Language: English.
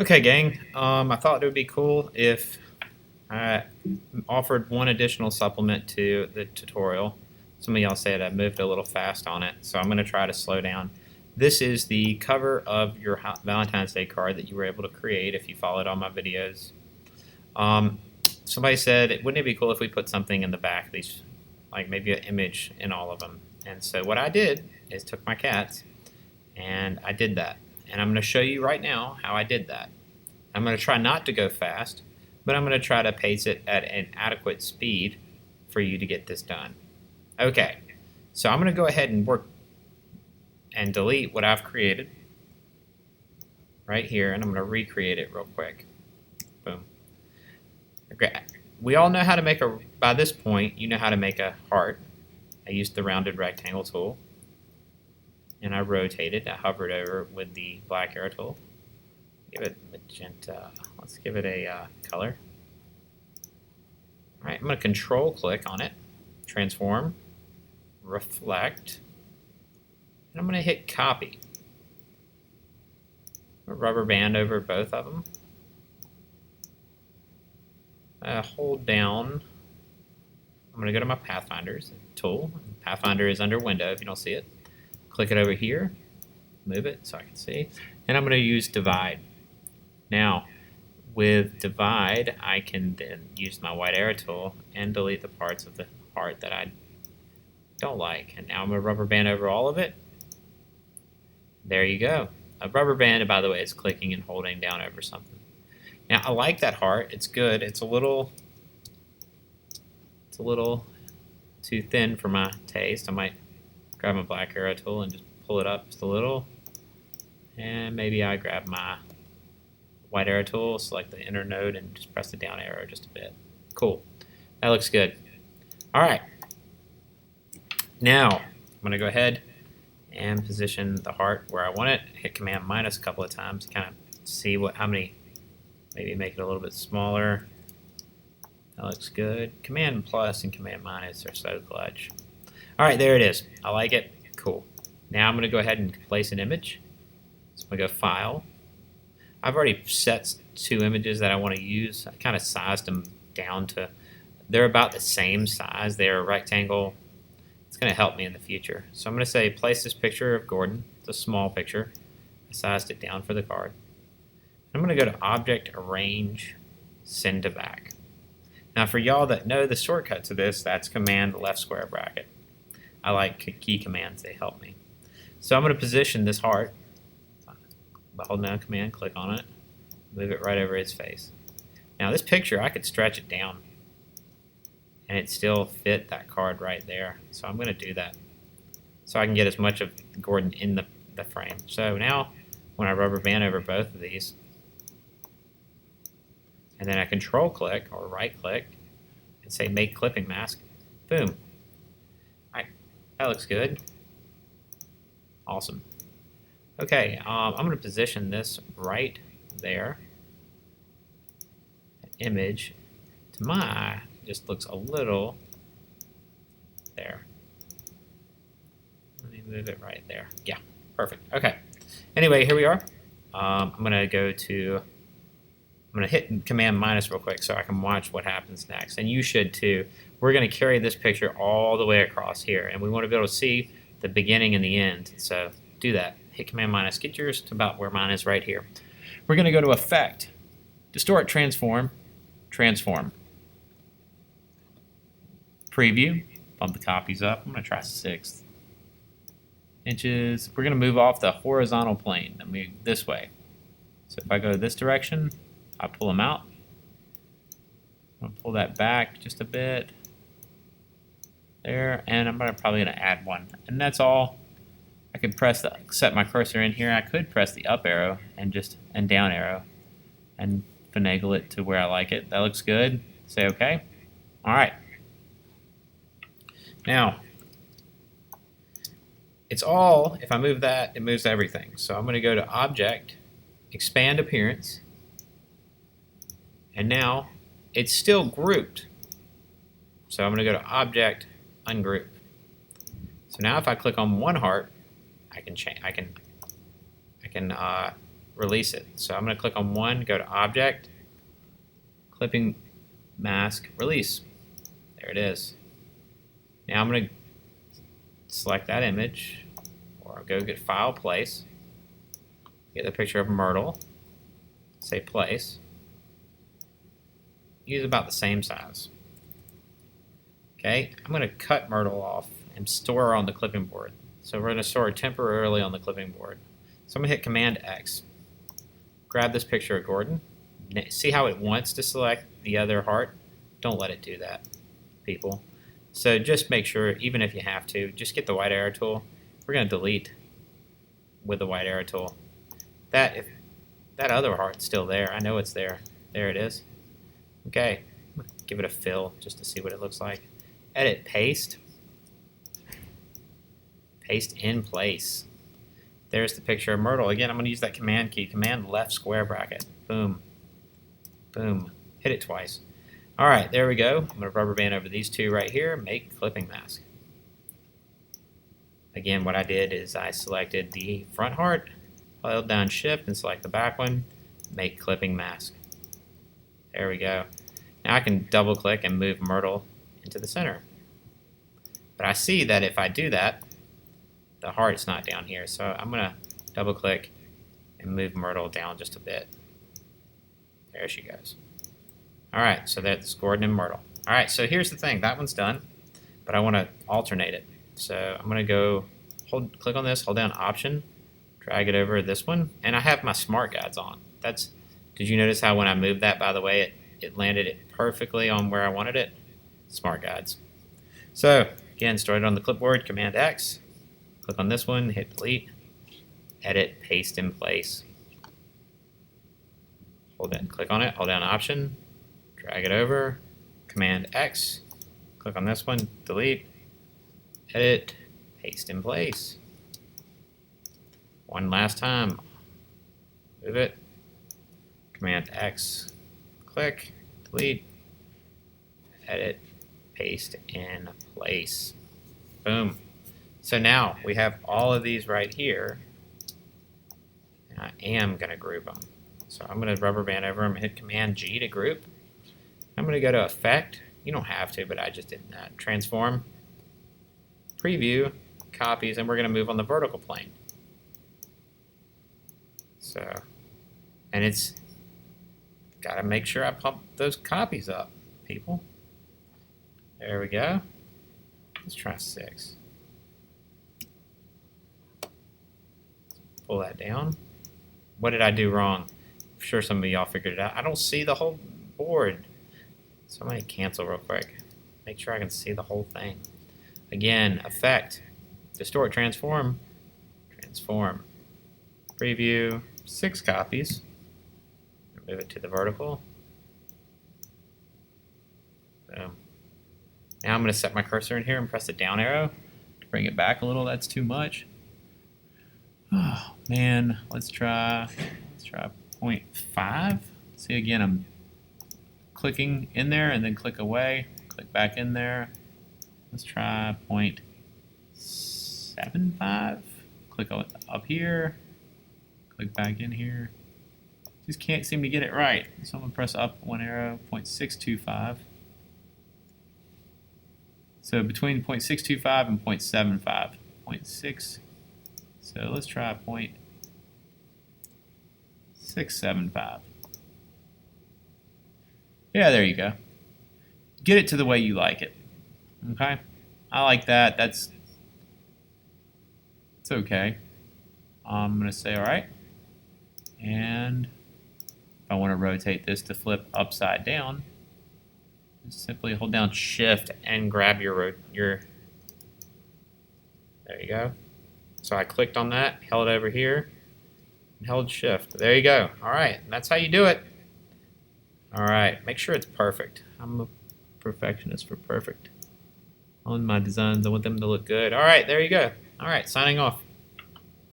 Okay, gang. I thought it would be cool if I offered one additional supplement to the tutorial. Some of y'all said I moved a little fast on it, so I'm going to try to slow down. This is the cover of your Valentine's Day card that you were able to create if you followed all my videos. Somebody said, wouldn't it be cool if we put something in the back of these, like maybe an image in all of them? And so what I did is took my cats and I did that. And I'm going to show you right now how I did that. I'm going to try not to go fast, but I'm going to try to pace it at an adequate speed for you to get this done. Okay, so I'm going to go ahead and work and delete what I've created right here, and I'm going to recreate it real quick. Boom. Okay, we all know how to make by this point, you know how to make a heart. I used the rounded rectangle tool, and I rotated. I hovered over with the black arrow tool. Give it magenta. Let's give it a color. All right, I'm going to control click on it, transform, reflect, and I'm going to hit copy. Rubber band over both of them. Hold down. I'm going to go to my Pathfinders tool. Pathfinder is under Window if you don't see it. Click it over here, move it so I can see, and I'm going to use divide. Now, with divide, I can then use my white arrow tool and delete the parts of the heart that I don't like. And now I'm going to rubber band over all of it. There you go. A rubber band, by the way, is clicking and holding down over something. Now, I like that heart. It's good. It's a little too thin for my taste. I might grab my black arrow tool and just pull it up just a little. And maybe I grab my white arrow tool, select the inner node, and just press the down arrow just a bit. Cool. That looks good. All right. Now, I'm going to go ahead and position the heart where I want it. Hit Command minus a couple of times to kind of see how many, maybe make it a little bit smaller. That looks good. Command plus and Command minus are so clutch. All right, there it is. I like it. Cool. Now I'm going to go ahead and place an image. So I'm going to go File. I've already set 2 images that I want to use. I kind of sized them down to, they're about the same size. They're a rectangle. It's going to help me in the future. So I'm going to say place this picture of Gordon. It's a small picture. I sized it down for the card. I'm going to go to Object, Arrange, Send to Back. Now for y'all that know the shortcut to this, that's Command left square bracket. I like key commands, they help me. So I'm going to position this heart by holding down Command, click on it, move it right over its face. Now this picture, I could stretch it down and it still fit that card right there. So I'm going to do that so I can get as much of Gordon in the frame. So now when I rubber band over both of these, and then I control click or right click and say make clipping mask, boom. Alright, that looks good. Awesome. Okay, I'm going to position this right there. Image to my eye just looks a little there. Let me move it right there. Yeah, perfect. Okay. Anyway, here we are. I'm going to hit Command minus real quick so I can watch what happens next. And you should too. We're going to carry this picture all the way across here. And we want to be able to see the beginning and the end. So do that. Hit Command minus. Get yours to about where mine is right here. We're going to go to Effect, Distort, Transform, Transform. Preview. Bump the copies up. I'm going to try 6 inches. We're going to move off the horizontal plane and move this way. So if I go this direction, I pull them out. I'm going to pull that back just a bit. There, and I'm probably going to add 1. And that's all. I could set my cursor in here. I could press the up arrow and down arrow and finagle it to where I like it. That looks good. Say OK. All right. Now, it's all, if I move that, it moves everything. So I'm going to go to Object, Expand Appearance. And now it's still grouped. So I'm going to go to Object, Ungroup. So now if I click on one heart, I can release it. So I'm going to click on one, go to Object, Clipping Mask, Release. There it is. Now I'm going to select that image, or go get File, Place, get the picture of Myrtle, say Place, use about the same size. Okay, I'm going to cut Myrtle off and store her on the clipping board. So we're going to store her temporarily on the clipping board. So I'm going to hit Command X. Grab this picture of Gordon. See how it wants to select the other heart? Don't let it do that, people. So just make sure, even if you have to, just get the white arrow tool. We're going to delete with the white arrow tool. If that other heart's still there, I know it's there. There it is. Okay, give it a fill just to see what it looks like. Edit, paste. Paste in place. There's the picture of Myrtle. Again, I'm going to use that command key. Command left square bracket. Boom. Boom. Hit it twice. All right, there we go. I'm going to rubber band over these two right here. Make clipping mask. Again, what I did is I selected the front heart, held down Shift and select the back one. Make clipping mask. There we go. Now I can double click and move Myrtle into the center. But I see that if I do that, the heart's not down here. So I'm going to double click and move Myrtle down just a bit. There she goes. All right, so that's Gordon and Myrtle. All right, so here's the thing. That one's done, but I want to alternate it. So I'm going to go click on this, hold down Option, drag it over this one, and I have my Smart Guides on. Did you notice how when I moved that, by the way, it landed it perfectly on where I wanted it? Smart Guides. So again, start it on the clipboard, Command X, click on this one, hit delete, edit, paste in place. Click on it, hold down Option, drag it over, Command X, click on this one, delete, edit, paste in place. One last time, move it, Command X, click, delete, edit, paste in place. Boom. So now we have all of these right here, and I am going to group them. So I'm going to rubber band over them, hit Command G to group. I'm going to go to Effect. You don't have to, but I just did that. Transform, Preview, Copies, and we're going to move on the vertical plane. So, and it's got to make sure I pump those copies up, people. There we go. Let's try 6. Pull that down. What did I do wrong? I'm sure some of y'all figured it out. I don't see the whole board. So I'm going to cancel real quick. Make sure I can see the whole thing. Again, Effect, Distort, Transform, Transform, Preview, 6 copies. Move it to the vertical. Boom. Now I'm going to set my cursor in here and press the down arrow to bring it back a little. That's too much. Oh man, let's try 0.5. See, again, I'm clicking in there and then click away, click back in there. Let's try 0.75. Click up here, click back in here. Just can't seem to get it right. So I'm gonna press up one arrow, 0.625. So between 0.625 and 0.75. 0.6. So let's try 0.675. Yeah, there you go. Get it to the way you like it. Okay? I like that. It's okay. I'm going to say all right. And if I want to rotate this to flip upside down, just simply hold down Shift and grab your there you go. So I clicked on that, held it over here, and held Shift. There you go. All right, that's how you do it. All right, make sure it's perfect. I'm a perfectionist for perfect. On my designs, I want them to look good. All right, there you go. All right, signing off.